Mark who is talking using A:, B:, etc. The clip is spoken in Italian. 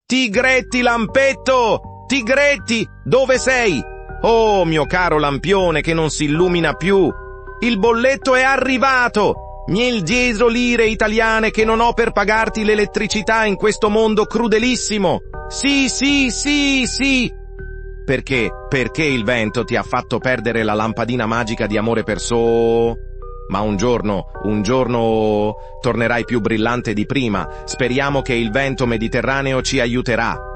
A: Tigretti Lampetto! Tigretti, dove sei? Oh, mio caro lampione che non si illumina più! Il bolletto è arrivato! Miel dietro lire italiane che non ho per pagarti l'elettricità in questo mondo crudelissimo! Sì, sì, sì, sì! Perché? Perché il vento ti ha fatto perdere la lampadina magica di amore perso? Ma un giorno tornerai più brillante di prima. Speriamo che il vento mediterraneo ci aiuterà.